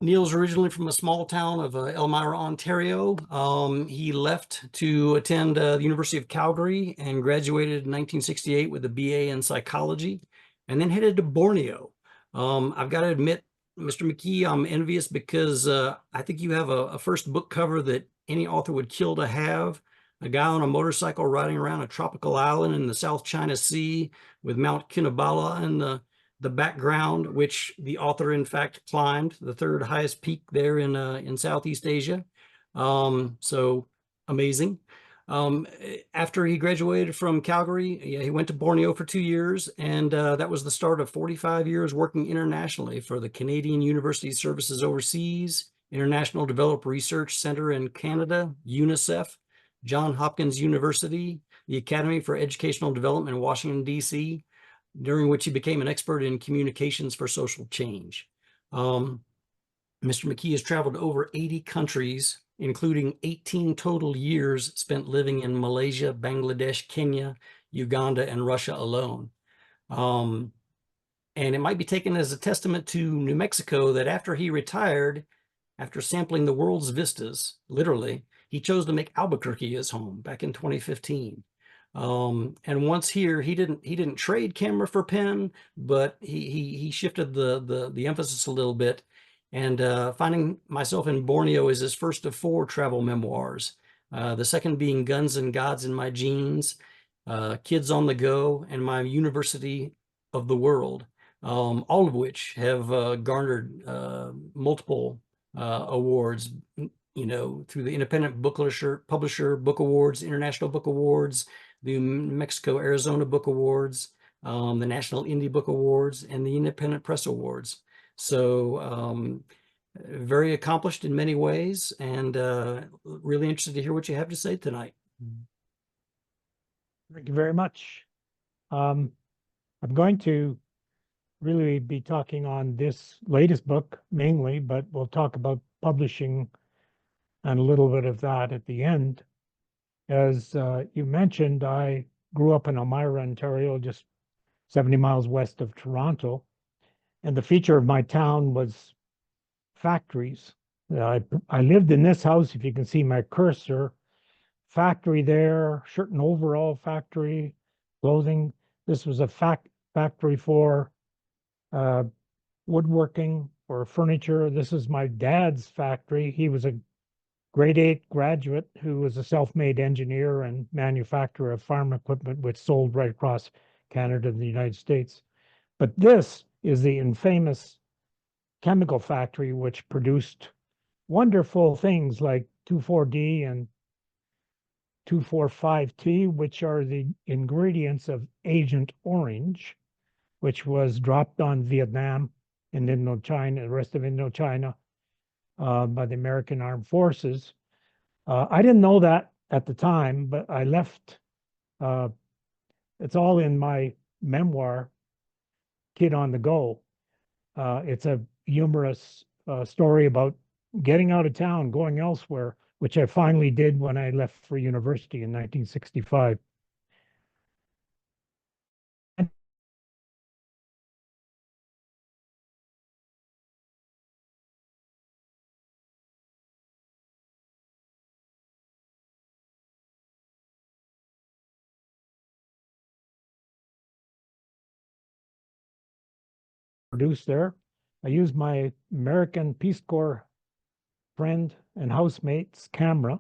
Neil's originally from a small town of Elmira, Ontario. He left to attend the University of Calgary and graduated in 1968 with a BA in psychology, and then headed to Borneo. I've got to admit, Mr. McKee, I'm envious because I think you have a first book cover that any author would kill to have. A guy on a motorcycle riding around a tropical island in the South China Sea with Mount Kinabalu in the background, which the author in fact climbed, the third highest peak there in Southeast Asia. So amazing. After he graduated from Calgary, he went to Borneo for 2 years, and that was the start of 45 years working internationally for the Canadian University Services Overseas, International Developer Research Center in Canada, UNICEF, Johns Hopkins University, the Academy for Educational Development in Washington, D.C., during which he became an expert in communications for social change. Mr. McKee has traveled to over 80 countries, including 18 total years spent living in Malaysia, Bangladesh, Kenya, Uganda, and Russia alone. And it might be taken as a testament to New Mexico that after he retired, after sampling the world's vistas, literally, he chose to make Albuquerque his home back in 2015. And once here, he didn't trade camera for pen, but he shifted the emphasis a little bit. And Finding Myself in Borneo is his first of 4 travel memoirs. The second being Guns and Gods in My Jeans, Kids on the Go, and My University of the World, all of which have garnered multiple awards, through the Independent Book Publisher Book Awards, International Book Awards, the New Mexico Arizona Book Awards, the National Indie Book Awards, and the Independent Press Awards. So very accomplished in many ways, and really interested to hear what you have to say tonight. Thank you very much. I'm going to really be talking on this latest book mainly, but we'll talk about publishing and a little bit of that at the end. As you mentioned, I grew up in Elmira, Ontario, just 70 miles west of Toronto. And the feature of my town was factories. I lived in this house, if you can see my cursor, factory there, shirt and overall factory, clothing. This was a factory for woodworking or furniture. This is my dad's factory. He was a grade 8 graduate who was a self-made engineer and manufacturer of farm equipment, which sold right across Canada and the United States. But this is the infamous chemical factory, which produced wonderful things like 2,4-D and 2,4,5-T, which are the ingredients of Agent Orange, which was dropped on Vietnam and Indochina, the rest of Indochina, by the American Armed Forces. I didn't know that at the time, but I left. It's all in my memoir, Kid on the Go. It's a humorous story about getting out of town, going elsewhere, which I finally did when I left for university in 1965. Produced there. I used my American Peace Corps friend and housemate's camera,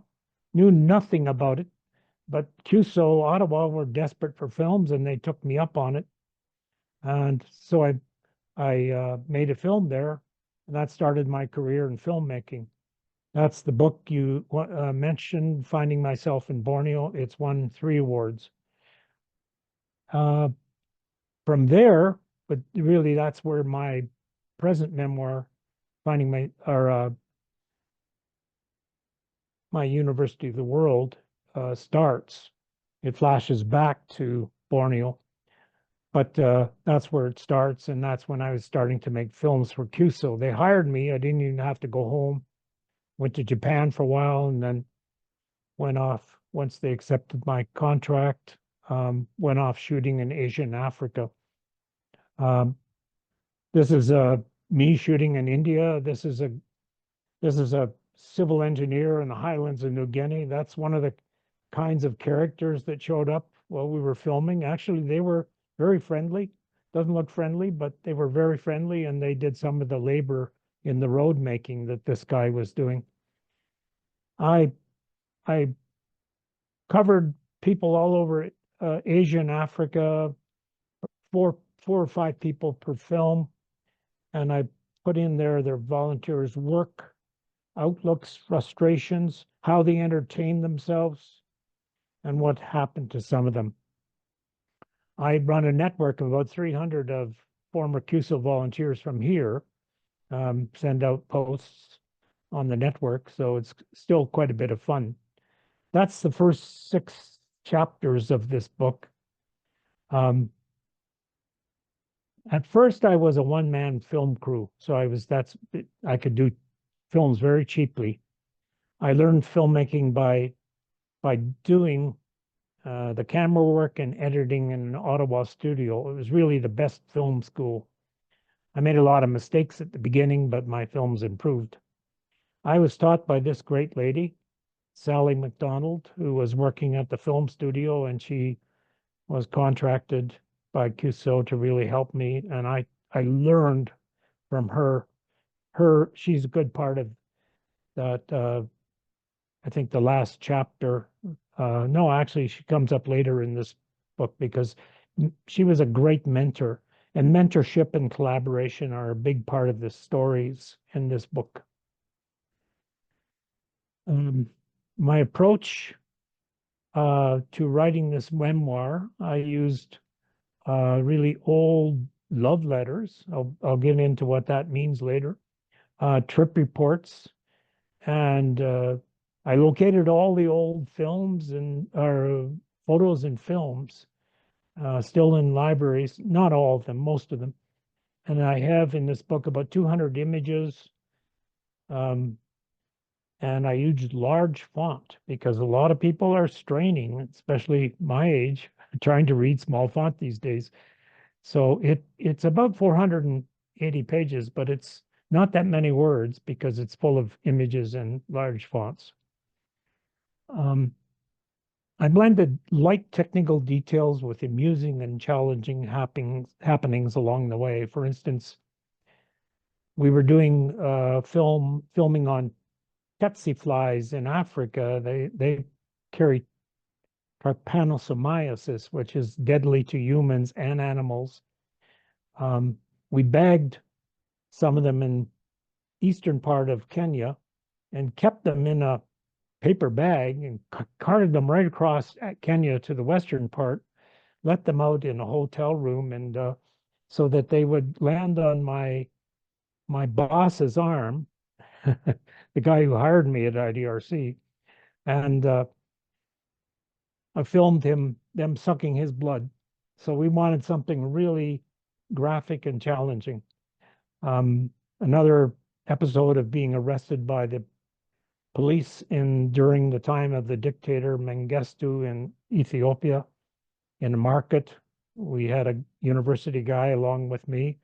knew nothing about it, but QSO Ottawa were desperate for films and they took me up on it. And so I made a film there, and that started my career in filmmaking. That's the book you mentioned, Finding Myself in Borneo. It's won 3 awards. From there, but really that's where my present memoir, Finding My University of the World, starts. It flashes back to Borneo, but that's where it starts, and that's when I was starting to make films for QSO. They hired me. I didn't even have to go home. Went to Japan for a while, and then went off once they accepted my contract. Went off shooting in Asia and Africa. This is me shooting in India. This is This is a civil engineer in the highlands of New Guinea. That's one of the kinds of characters that showed up while we were filming. Actually, they were very friendly. Doesn't look friendly, but they were very friendly, and they did some of the labor in the road making that this guy was doing. I I covered people all over Asia and Africa, four or five people per film, and I put in there their volunteers' work, outlooks, frustrations, how they entertain themselves, and what happened to some of them. I run a network of about 300 of former CUSO volunteers from here, send out posts on the network, so it's still quite a bit of fun. That's the first 6 chapters of this book. At first, I was a one-man film crew, so I could do films very cheaply. I learned filmmaking by doing the camera work and editing in an Ottawa studio. It was really the best film school. I made a lot of mistakes at the beginning, but my films improved. I was taught by this great lady, Sally McDonald, who was working at the film studio, and she was contracted by CUSO to really help me. And I learned from her. She's a good part of that. I think the last chapter. No, actually, she comes up later in this book because she was a great mentor, and mentorship and collaboration are a big part of the stories in this book. My approach to writing this memoir, I used really old love letters. I'll get into what that means later. Trip reports, and I located all the old films and or photos and films still in libraries. Not all of them, most of them. And I have in this book about 200 images. And I used large font because a lot of people are straining, especially my age, trying to read small font these days. So it's about 480 pages, but it's not that many words because it's full of images and large fonts. I blended light technical details with amusing and challenging happenings along the way. For instance, we were doing filming on tsetse flies in Africa. They carry trypanosomiasis, which is deadly to humans and animals. We bagged some of them in eastern part of Kenya and kept them in a paper bag and carted them right across Kenya to the western part, let them out in a hotel room, and so that they would land on my boss's arm, the guy who hired me at IDRC, and I filmed them sucking his blood. So we wanted something really graphic and challenging. Another episode of being arrested by the police during the time of the dictator Mengistu in Ethiopia in a market. We had a university guy along with me.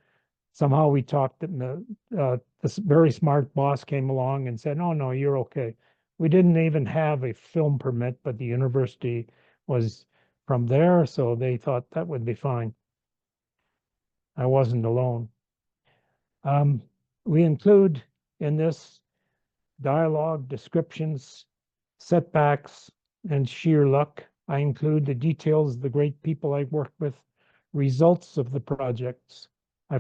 Somehow we talked, and this very smart boss came along and said, "Oh, no, you're okay." We didn't even have a film permit, but the university was from there, so they thought that would be fine. I wasn't alone. We include in this dialogue, descriptions, setbacks, and sheer luck. I include the details of the great people I worked with, results of the projects. I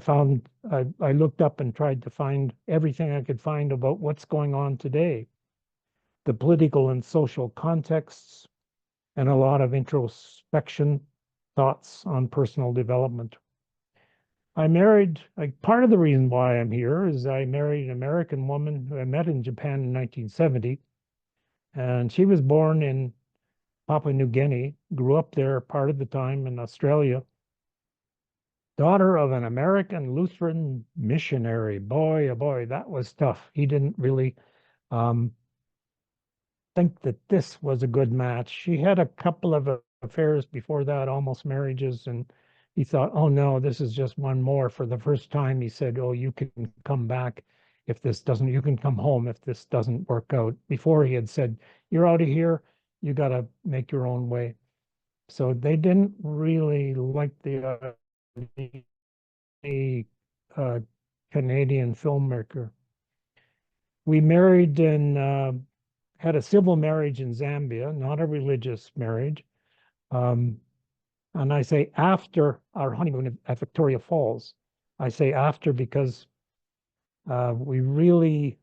looked up and tried to find everything I could find about what's going on today, the political and social contexts, and a lot of introspection, thoughts on personal development. Part of the reason why I'm here is I married an American woman who I met in Japan in 1970. And she was born in Papua New Guinea, grew up there part of the time in Australia. Daughter of an American Lutheran missionary. Boy, oh boy, that was tough. He didn't really think that this was a good match. She had a couple of affairs before that, almost marriages, and he thought, oh no, this is just one more. For the first time, he said, oh, you can come back if this doesn't, you can come home if this doesn't work out. Before he had said, you're out of here, you got to make your own way. So they didn't really like the Canadian filmmaker. We married and had a civil marriage in Zambia, not a religious marriage. And I say after our honeymoon at Victoria Falls. I say after because we really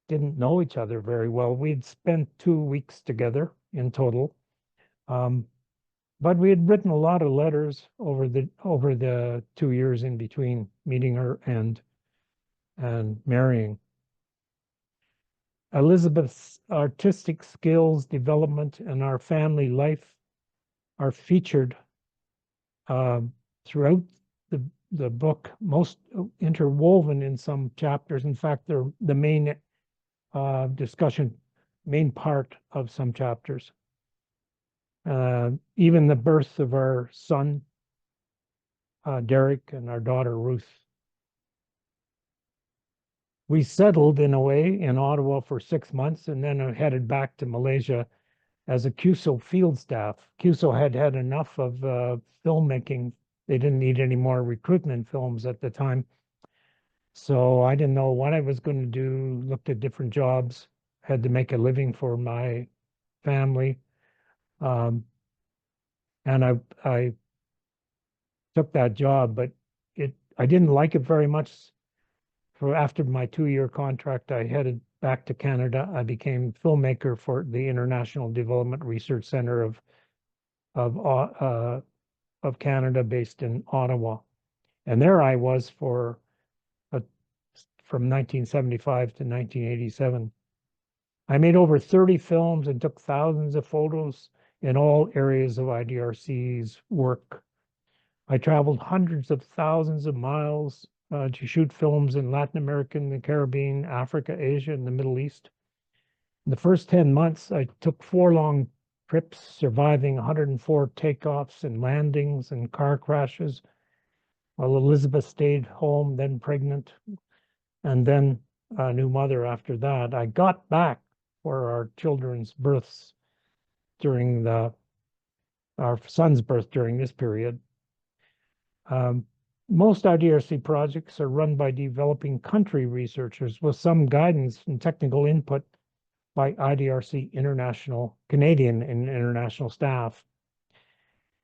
didn't know each other very well. We'd spent 2 weeks together in total. But we had written a lot of letters over the 2 years in between meeting her and marrying. Elizabeth's artistic skills, development, and our family life are featured throughout the book, most interwoven in some chapters. In fact, they're the main discussion, main part of some chapters. Even the birth of our son, Derek, and our daughter, Ruth. We settled in a way in Ottawa for 6 months and then headed back to Malaysia as a CUSO field staff. CUSO had had enough of filmmaking. They didn't need any more recruitment films at the time. So I didn't know what I was going to do, looked at different jobs, had to make a living for my family. And I took that job, but I didn't like it very much. After my 2-year contract, I headed back to Canada. I became filmmaker for the International Development Research Center of Canada, based in Ottawa, and there I was from 1975 to 1987. I made over 30 films and took thousands of photos in all areas of IDRC's work. I traveled hundreds of thousands of miles to shoot films in Latin America, the Caribbean, Africa, Asia, and the Middle East. In the first 10 months, I took 4 long trips, surviving 104 takeoffs and landings and car crashes, while Elizabeth stayed home, then pregnant, and then a new mother after that. I got back for our children's births during our son's birth during this period. Most IDRC projects are run by developing country researchers with some guidance and technical input by IDRC Canadian and international staff.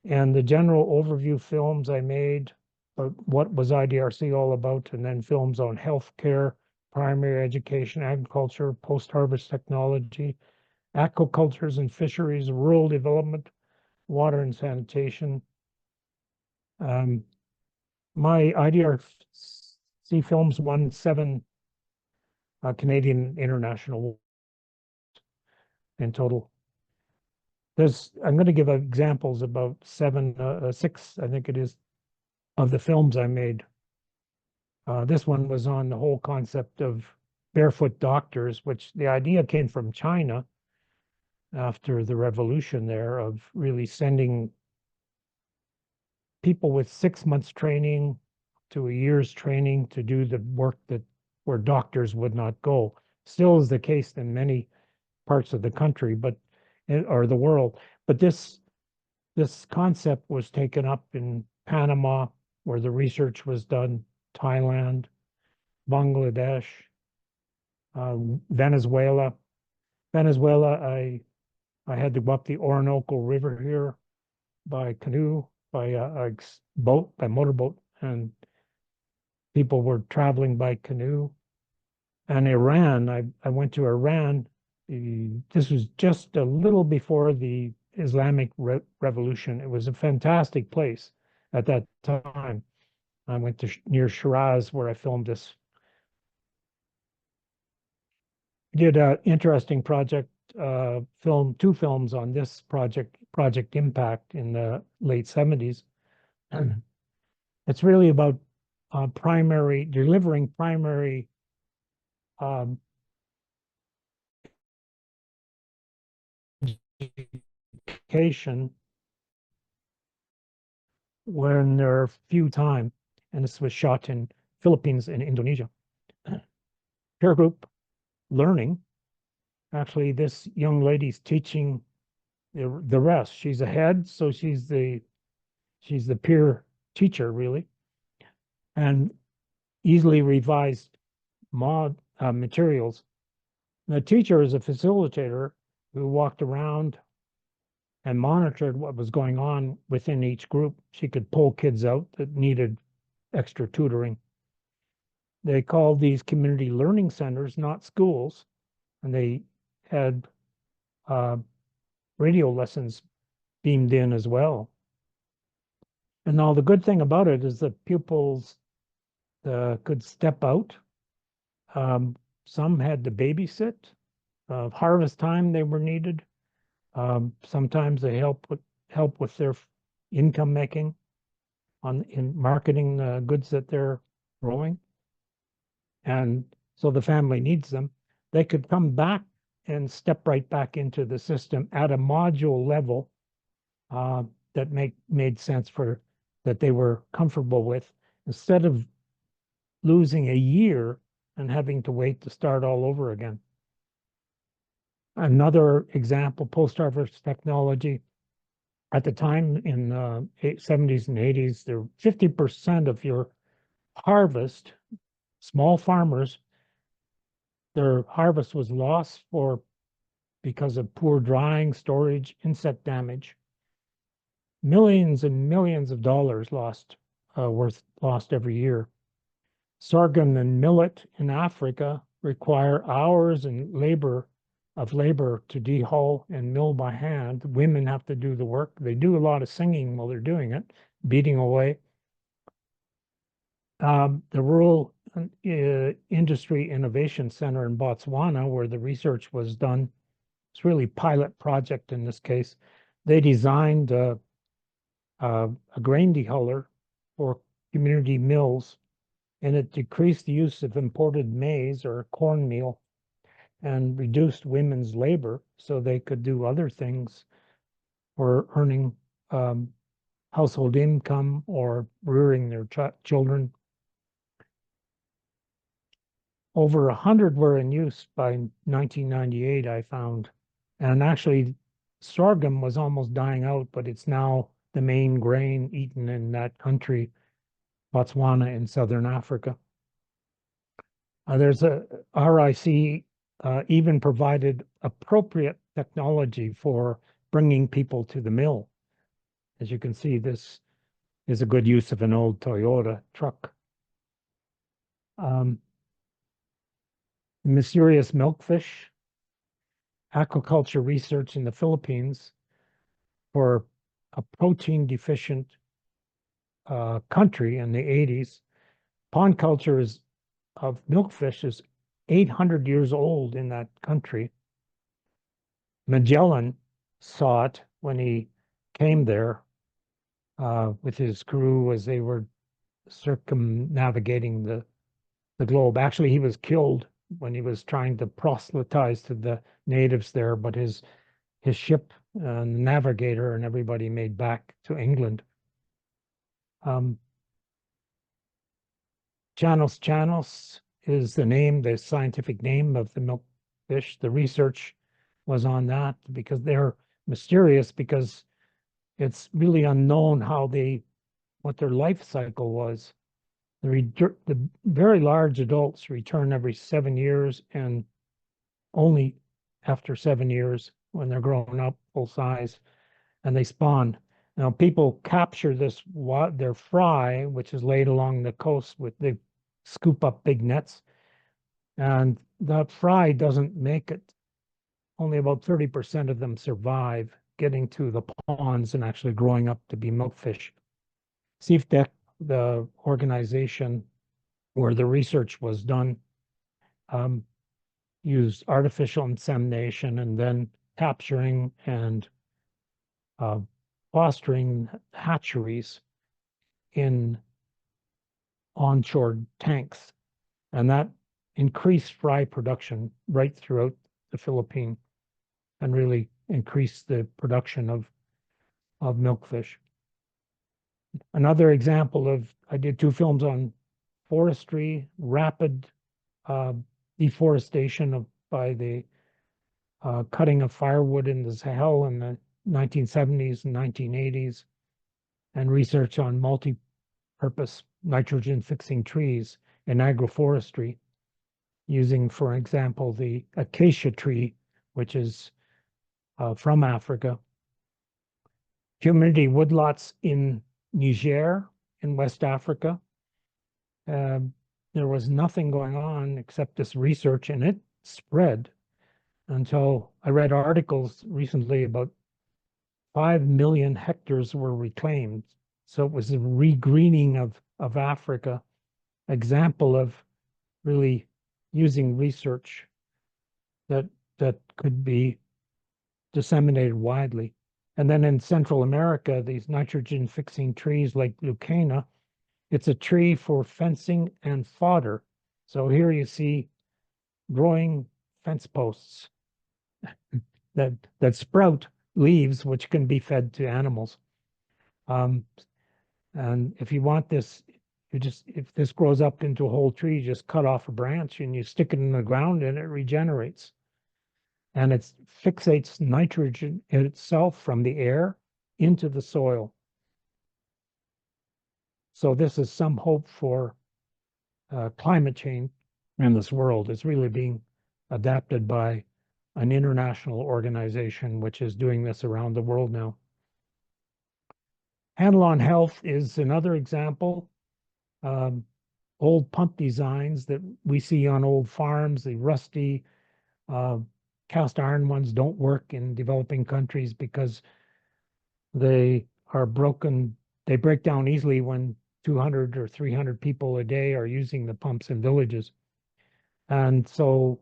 And the general overview films I made, what was IDRC all about, and then films on healthcare, primary education, agriculture, post-harvest technology, aquacultures and fisheries, rural development, water and sanitation. My IDRC films won 7 Canadian international in total. I'm going to give examples about 6, I think it is, of the films I made. This one was on the whole concept of barefoot doctors, which the idea came from China after the revolution there, of really sending people with 6 months training to a year's training to do the work where doctors would not go. Still is the case in many parts of the country, or the world. But this concept was taken up in Panama, where the research was done, Thailand, Bangladesh, Venezuela. I had to go up the Orinoco River here by canoe, by a boat, by motorboat, and people were traveling by canoe. And Iran, I went to Iran. This was just a little before the Islamic Revolution. It was a fantastic place at that time. I went to near Shiraz, where I filmed this. Did an interesting project, 2 films on this Project Impact, in the late 70s. It's really about delivering primary education when there are few time, and this was shot in Philippines and Indonesia. peer group learning. Actually, this young lady's teaching the rest. She's ahead, so she's the peer teacher, really, and easily revised materials. The teacher is a facilitator who walked around and monitored what was going on within each group. She could pull kids out that needed extra tutoring. They called these community learning centers, not schools, and they had radio lessons beamed in as well. And now the good thing about it is that pupils could step out. Some had to babysit. Harvest time they were needed. Sometimes they help with their income making in marketing the goods that they're growing. And so the family needs them. They could come back and step right back into the system at a module level that made sense that they were comfortable with, instead of losing a year and having to wait to start all over again. Another example, post-harvest technology. At the time in the 70s and 80s, 50% of your harvest, small farmers, their harvest was lost because of poor drying, storage, insect damage. Millions and millions of dollars lost every year. Sorghum and millet in Africa require hours and labor to dehull and mill by hand. Women have to do the work. They do a lot of singing while they're doing it, beating away. The Rural Industry Innovation Center in Botswana, where the research was done, it's really a pilot project in this case. They designed a grain dehuller for community mills, and it decreased the use of imported maize or cornmeal and reduced women's labor so they could do other things for earning household income or rearing their children. Over 100 were in use by 1998, I found. And actually, sorghum was almost dying out, but it's now the main grain eaten in that country, Botswana in southern Africa. There's a RIC even provided appropriate technology for bringing people to the mill. As you can see, this is a good use of an old Toyota truck. Mysterious milkfish, aquaculture research in the Philippines for a protein deficient country in the 80s. Pond culture of milkfish is 800 years old in that country. Magellan saw it when he came there with his crew as they were circumnavigating the globe. Actually, he was killed when he was trying to proselytize to the natives there, but his ship, the navigator and everybody made back to England. Chanos is the scientific name of the milkfish. The research was on that because they're mysterious, because it's really unknown what their life cycle was. The very large adults return every 7 years, and only after 7 years when they're grown up full size, and they spawn. Now people capture their fry, which is laid along the coast they scoop up big nets, and that fry doesn't make it. Only about 30% of them survive getting to the ponds and actually growing up to be milkfish. CFDEC, the organization where the research was done, used artificial insemination and then capturing and fostering hatcheries in onshore tanks. And that increased fry production right throughout the Philippines and really increased the production of milkfish. Another example I did 2 films on forestry, rapid deforestation by the cutting of firewood in the Sahel in the 1970s and 1980s, and research on multi-purpose nitrogen-fixing trees in agroforestry, using, for example, the acacia tree, which is from Africa. Community woodlots in Niger in West Africa. There was nothing going on except this research, and it spread until I read articles recently about 5 million hectares were reclaimed. So it was a regreening of Africa, example of really using research that could be disseminated widely. And then in Central America, these nitrogen fixing trees like Leucaena, it's a tree for fencing and fodder. So here you see growing fence posts that sprout leaves, which can be fed to animals. And if you want this, if this grows up into a whole tree, you just cut off a branch and you stick it in the ground and it regenerates. And it fixates nitrogen in itself from the air into the soil. So this is some hope for climate change in this world. It's really being adapted by an international organization which is doing this around the world now. Handle on Health is another example. Old pump designs that we see on old farms, the rusty cast iron ones don't work in developing countries because they are broken. They break down easily when 200 or 300 people a day are using the pumps in villages. And so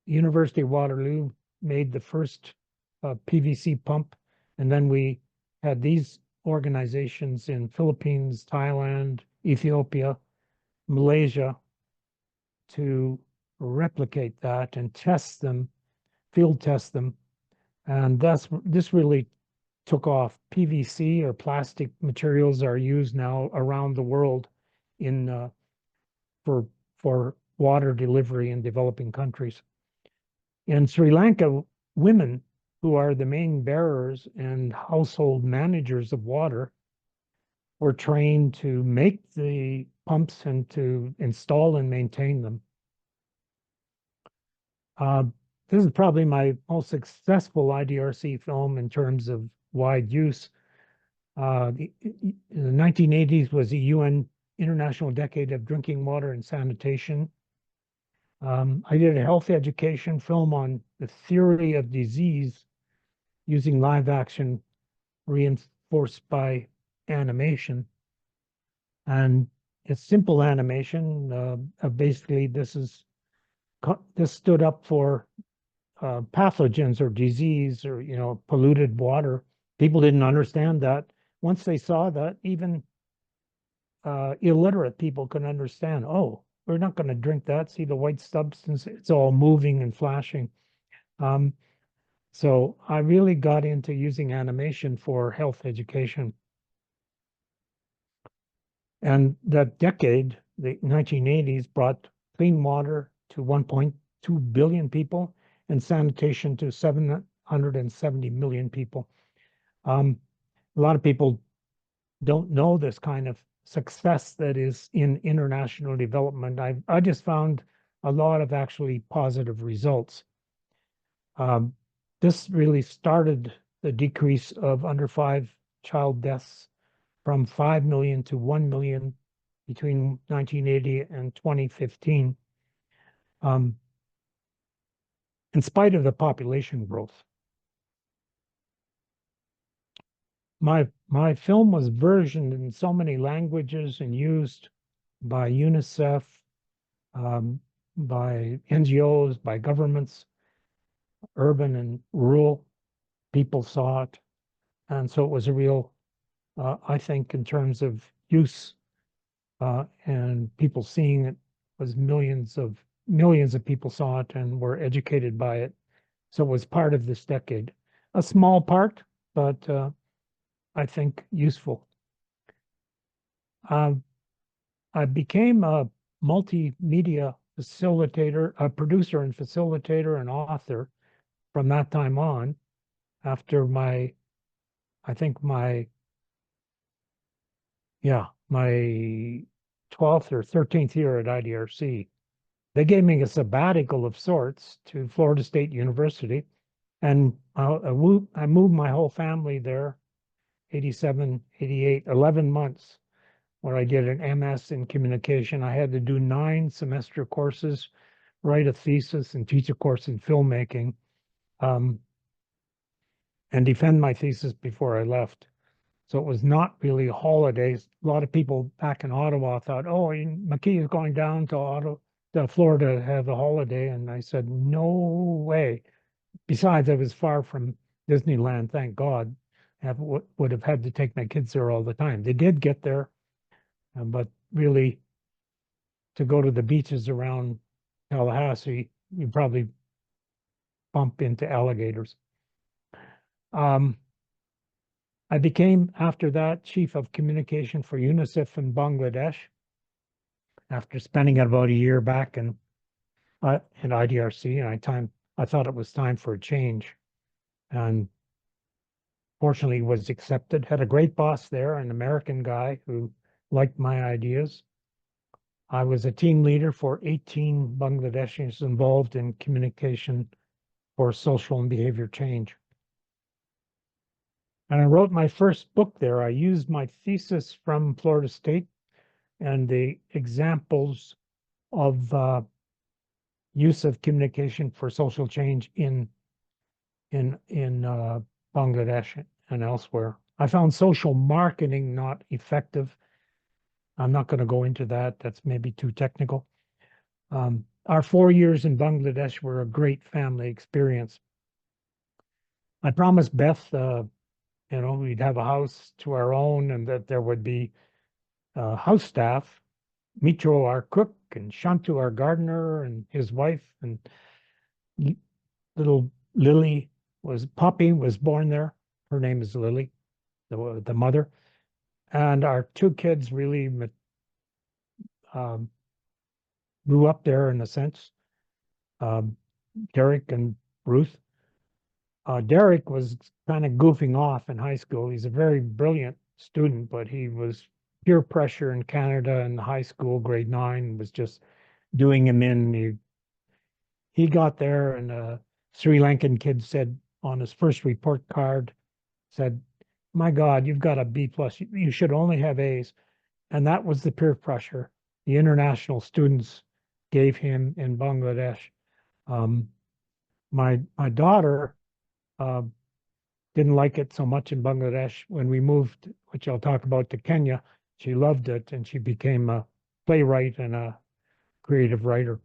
University of Waterloo made the first PVC pump. And then we had these organizations in Philippines, Thailand, Ethiopia, Malaysia to replicate that and test them, field test them. And this really took off. PVC or plastic materials are used now around the world in for water delivery in developing countries. In Sri Lanka, women who are the main bearers and household managers of water were trained to make the pumps and to install and maintain them. This is probably my most successful IDRC film in terms of wide use. The 1980s was the UN International Decade of Drinking Water and Sanitation. I did a health education film on the theory of disease using live action reinforced by animation. And it's simple animation. Basically, this stood up for pathogens or disease or, polluted water. People didn't understand that. Once they saw that, even illiterate people could understand, oh, we're not going to drink that. See the white substance, it's all moving and flashing. So I really got into using animation for health education. And that decade, the 1980s, brought clean water to 1.2 billion people and sanitation to 770 million people. A lot of people don't know this kind of success that is in international development. I just found a lot of actually positive results. This really started the decrease of under 5 child deaths from 5 million to 1 million between 1980 and 2015, in spite of the population growth. My film was versioned in so many languages and used by UNICEF, by NGOs, by governments, urban and rural people saw it. And so it was a real, I think in terms of use and people seeing it, was millions of people saw it and were educated by it. So it was part of this decade. A small part, but I think useful. I became a multimedia facilitator, a producer and facilitator and author from that time on. After I think my 12th or 13th year at IDRC, they gave me a sabbatical of sorts to Florida State University, and I moved my whole family there, 87, 88, 11 months, where I did an MS in communication. I had to do 9 semester courses, write a thesis, and teach a course in filmmaking, and defend my thesis before I left. So it was not really holidays. A lot of people back in Ottawa thought, oh, McKee is going down to Florida to have a holiday. And I said, no way. Besides, I was far from Disneyland, thank God. Would have had to take my kids there all the time. They did get there, but really to go to the beaches around Tallahassee, you probably bump into alligators. I became, after that, chief of communication for UNICEF in Bangladesh after spending about a year back in IDRC, and I thought it was time for a change, and fortunately was accepted. Had a great boss there, an American guy who liked my ideas. I was a team leader for 18 Bangladeshis involved in communication for social and behavior change. And I wrote my first book there. I used my thesis from Florida State and the examples of use of communication for social change in Bangladesh and elsewhere. I found social marketing not effective. I'm not going to go into that. That's maybe too technical. Our 4 years in Bangladesh were a great family experience. I promised Beth, we'd have a house to our own and that there would be house staff, Mitro, our cook, and Shantu, our gardener, and his wife, and little Poppy was born there. Her name is Lily, the mother. And our 2 kids really grew up there in a sense, Derek and Ruth. Derek was kind of goofing off in high school. He's a very brilliant student, but he was peer pressure in Canada in high school, grade 9, was just doing him in. He got there, and a Sri Lankan kid said on his first report card, said, my God, you've got a B+. You should only have A's. And that was the peer pressure the international students gave him in Bangladesh. My daughter didn't like it so much in Bangladesh. When we moved, which I'll talk about, to Kenya, she loved it, and she became a playwright and a creative writer.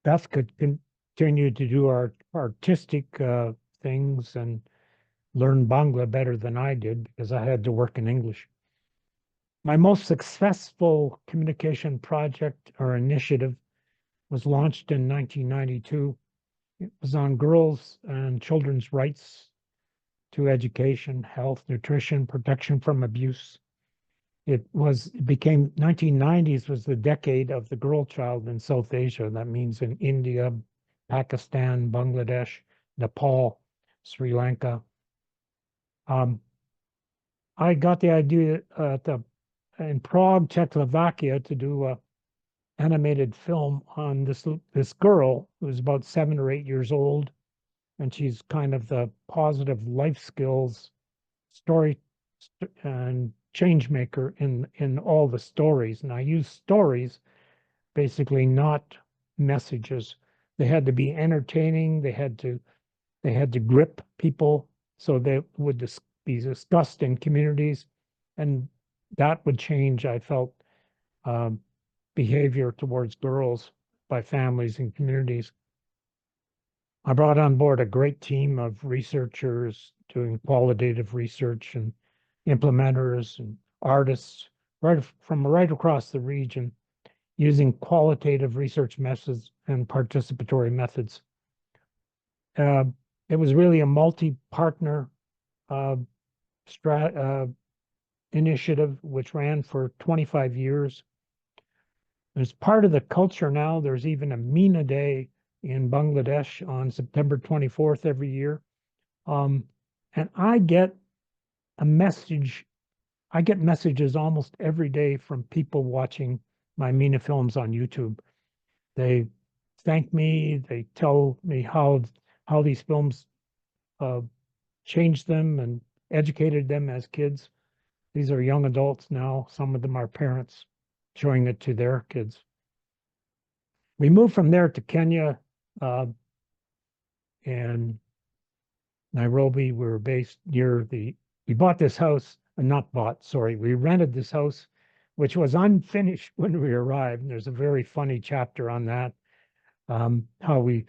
Beth could continue to do our artistic things and learn Bangla better than I did because I had to work in English. My most successful communication project or initiative was launched in 1992. It was on girls' and children's rights to education, health, nutrition, protection from abuse. It became 1990s was the decade of the girl child in South Asia. That means in India, Pakistan, Bangladesh, Nepal, Sri Lanka. I got the idea in Prague, Czechoslovakia, to do a animated film on this girl who's about 7 or 8 years old, and she's kind of the positive life skills story and change maker in all the stories. And I use stories, basically, not messages. They had to be entertaining. They had to grip people, so they would be discussed in communities, and that would change, I felt, behavior towards girls by families and communities. I brought on board a great team of researchers doing qualitative research and implementers and artists from right across the region using qualitative research methods and participatory methods. It was really a multi-partner initiative which ran for 25 years. As part of the culture now, there's even a Meena Day in Bangladesh on September 24th every year. And I get messages almost every day from people watching my Meena films on YouTube. They thank me, they tell me how these films changed them and educated them as kids. These are young adults now. Some of them are parents showing it to their kids. We moved from there to Kenya and Nairobi. We were based near we bought this house, not bought, sorry, we rented this house, which was unfinished when we arrived. And there's a very funny chapter on that, how we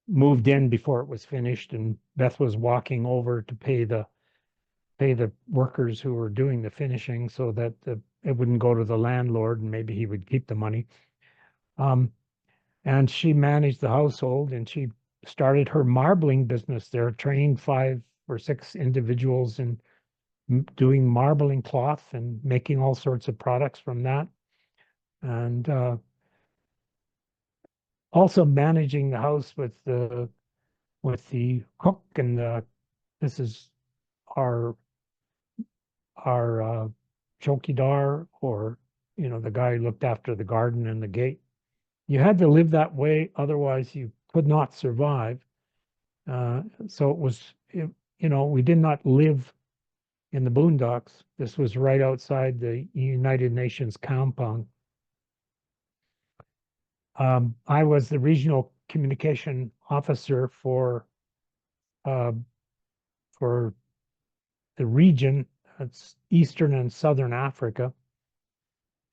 moved in before it was finished, and Beth was walking over to pay the workers who were doing the finishing so that it wouldn't go to the landlord and maybe he would keep the money. And she managed the household, and she started her marbling business there, trained 5 or 6 individuals in doing marbling cloth and making all sorts of products from that. And also managing the house with the cook, and this is our chowkidar, or the guy who looked after the garden and the gate. You had to live that way, otherwise you could not survive. So it was, we did not live in the boondocks. This was right outside the United Nations compound. I was the regional communication officer for the region. It's Eastern and Southern Africa,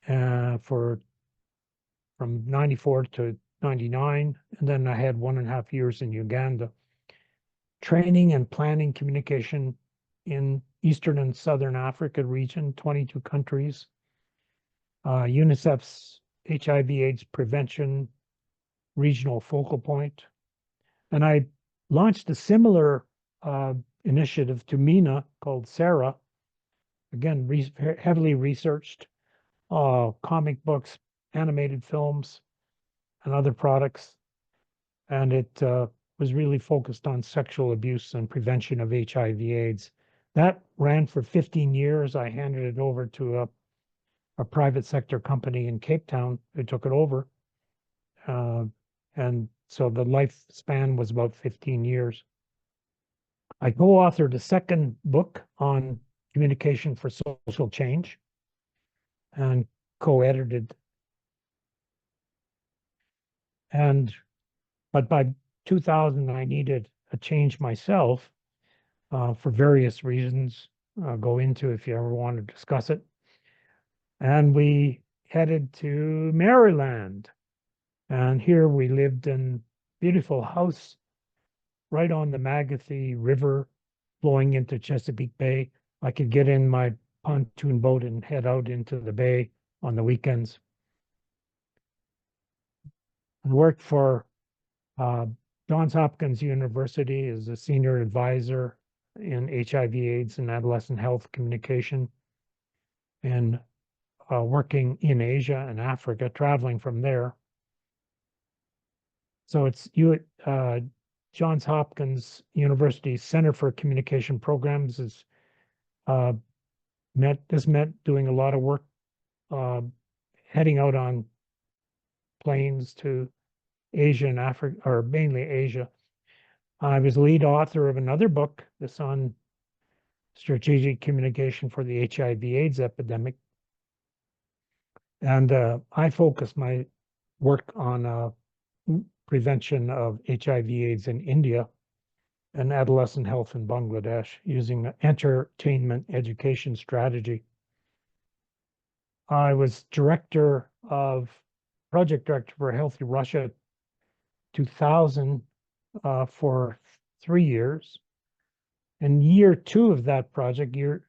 from 94 to 99. And then I had 1.5 years in Uganda, training and planning communication in Eastern and Southern Africa region, 22 countries. UNICEF's HIV/AIDS prevention regional focal point. And I launched a similar initiative to MENA called SARA. Again, heavily researched, comic books, animated films, and other products. And it was really focused on sexual abuse and prevention of HIV/AIDS. That ran for 15 years. I handed it over to a private sector company in Cape Town who took it over. And so the lifespan was about 15 years. I co-authored a second book on communication for social change and co-edited. But by 2000, I needed a change myself for various reasons. I'll go into if you ever want to discuss it. And we headed to Maryland. And here we lived in a beautiful house right on the Magathie River flowing into Chesapeake Bay. I could get in my pontoon boat and head out into the bay on the weekends. I worked for Johns Hopkins University as a senior advisor in HIV/AIDS and adolescent health communication, and working in Asia and Africa, traveling from there. So it's Johns Hopkins University Center for Communication Programs is meant doing a lot of work, heading out on planes to Asia and Africa, or mainly Asia. I was lead author of another book that's on strategic communication for the HIV/AIDS epidemic. And I focus my work on prevention of HIV/AIDS in India and adolescent health in Bangladesh using the entertainment education strategy. I was project director for Healthy Russia 2000 for 3 years. And year 2 of that project, USAID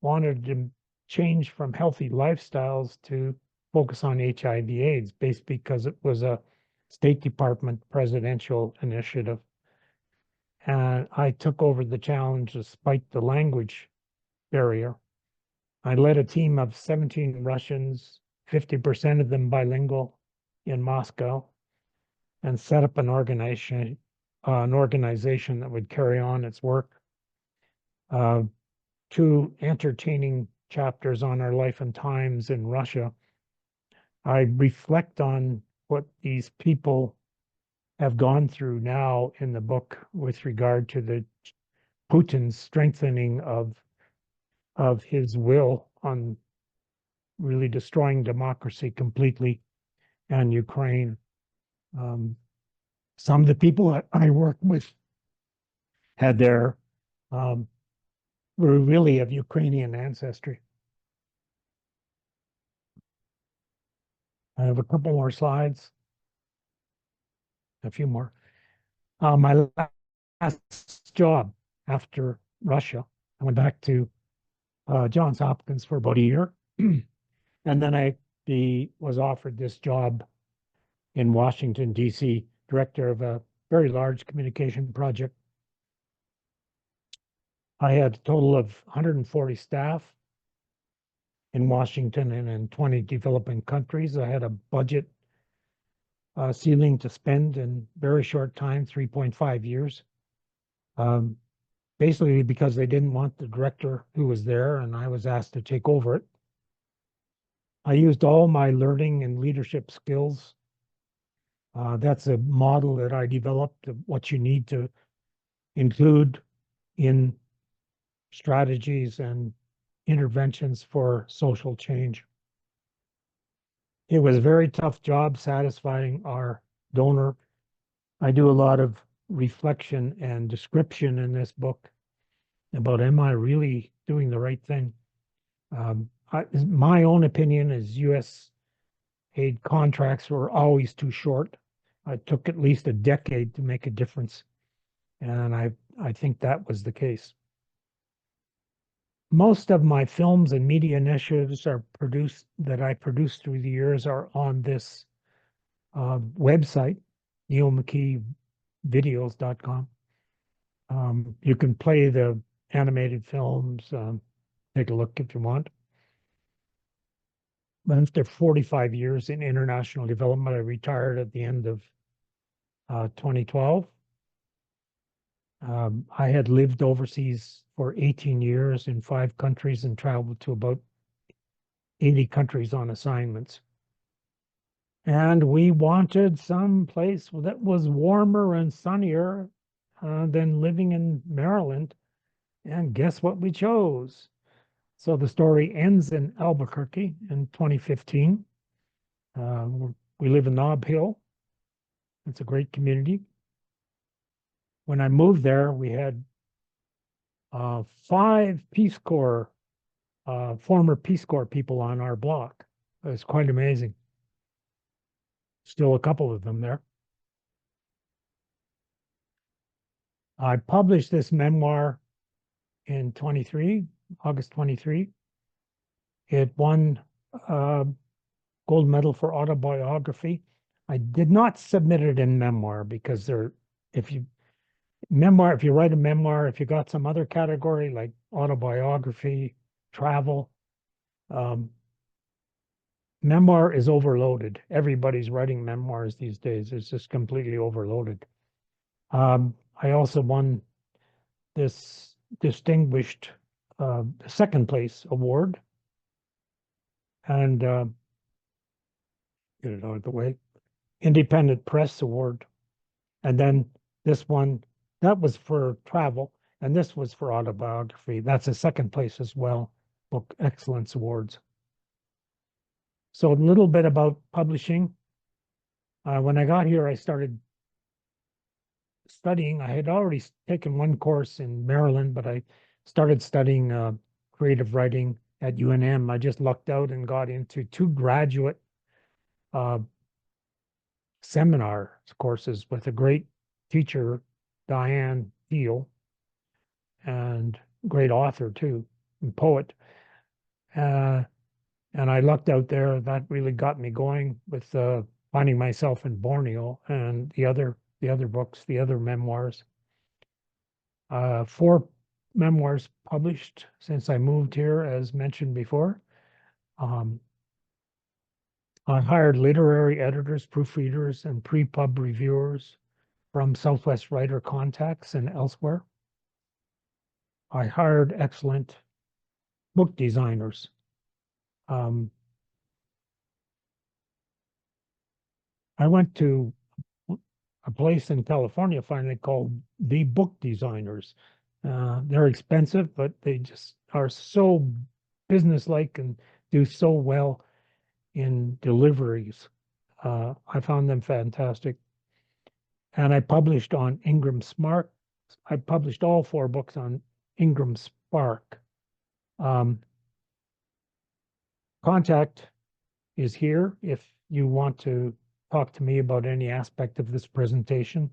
wanted to change from healthy lifestyles to focus on HIV/AIDS, based because it was a State Department presidential initiative. And I took over the challenge despite the language barrier. I led a team of 17 Russians, 50% of them bilingual, in Moscow, and set up an organization that would carry on its work. Two entertaining chapters on our life and times in Russia. I reflect on what these people have gone through now in the book with regard to the Putin's strengthening of his will on really destroying democracy completely and Ukraine. Some of the people that I work with had were really of Ukrainian ancestry. I have a couple more slides, a few more. My last job after Russia, I went back to Johns Hopkins for about a year. And then I was offered this job in Washington, D.C., director of a very large communication project. I had a total of 140 staff in Washington and in 20 developing countries. I had a budget ceiling to spend in very short time, 3.5 years. Basically because they didn't want the director who was there, and I was asked to take over it. I used all my learning and leadership skills. That's a model that I developed of what you need to include in strategies and interventions for social change. It was a very tough job satisfying our donor. I do a lot of reflection and description in this book about, am I really doing the right thing? My own opinion is U.S. aid contracts were always too short. It took at least a decade to make a difference. And I think that was the case. Most of my films and media initiatives that I produced through the years are on this website, Neill McKee videos.com. You can play the animated films, take a look if you want. But after 45 years in international development, I retired at the end of 2012. I had lived overseas for 18 years in 5 countries and traveled to about 80 countries on assignments. And we wanted some place that was warmer and sunnier than living in Maryland. And guess what we chose? So the story ends in Albuquerque in 2015. We live in Nob Hill. It's a great community. When I moved there, we had 5 Peace Corps, former Peace Corps people on our block. It was quite amazing. Still a couple of them there. I published this memoir in August 23. It won gold medal for autobiography. I did not submit it in memoir because if you write a memoir, if you got some other category like autobiography, travel, memoir is overloaded. Everybody's writing memoirs these days. It's just completely overloaded. I also won this distinguished second place award, and get it out of the way, Independent Press Award. And then this one, that was for travel, and this was for autobiography. That's a second place as well, Book Excellence Awards. So a little bit about publishing. When I got here, I started studying. I had already taken one course in Maryland, but I started studying creative writing at UNM. I just lucked out and got into 2 graduate seminar courses with a great teacher, Diane Thiel, and great author too, and poet. And I lucked out there. That really got me going with finding myself in Borneo and the other books, the other memoirs. 4 memoirs published since I moved here, as mentioned before. I hired literary editors, proofreaders, and pre-pub reviewers from SouthWest writer contacts and elsewhere. I hired excellent book designers. I went to a place in California finally called The Book Designers. They're expensive, but they just are so businesslike and do so well in deliveries. I found them fantastic. And I published on Ingram Smart. I published all 4 books on Ingram Spark. Contact is here if you want to talk to me about any aspect of this presentation.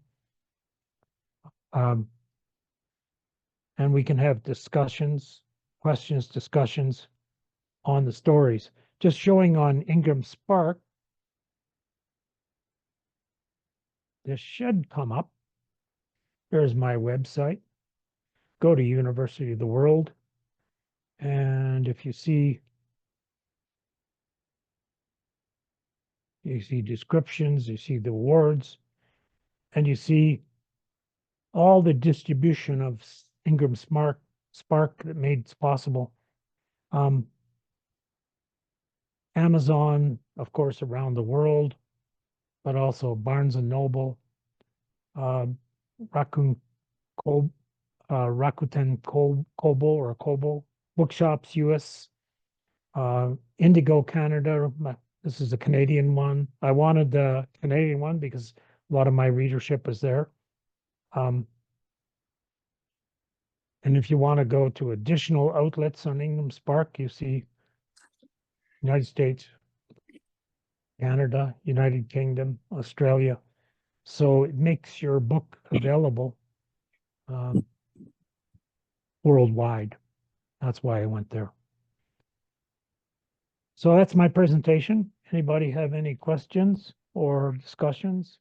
And we can have discussions on the stories. Just showing on Ingram Spark, this should come up. There's my website. Go to University of the World. And if you see descriptions, you see the awards, and you see all the distribution of Ingram Spark that made it possible. Amazon, of course, around the world, but also Barnes and Noble, Rakuten Kobo Bookshops US, Indigo Canada. This is a Canadian one. I wanted the Canadian one because a lot of my readership is there. And if you want to go to additional outlets on Ingram Spark, you see United States, Canada, United Kingdom, Australia. So it makes your book available worldwide. That's why I went there. So that's my presentation. Anybody have any questions or discussions?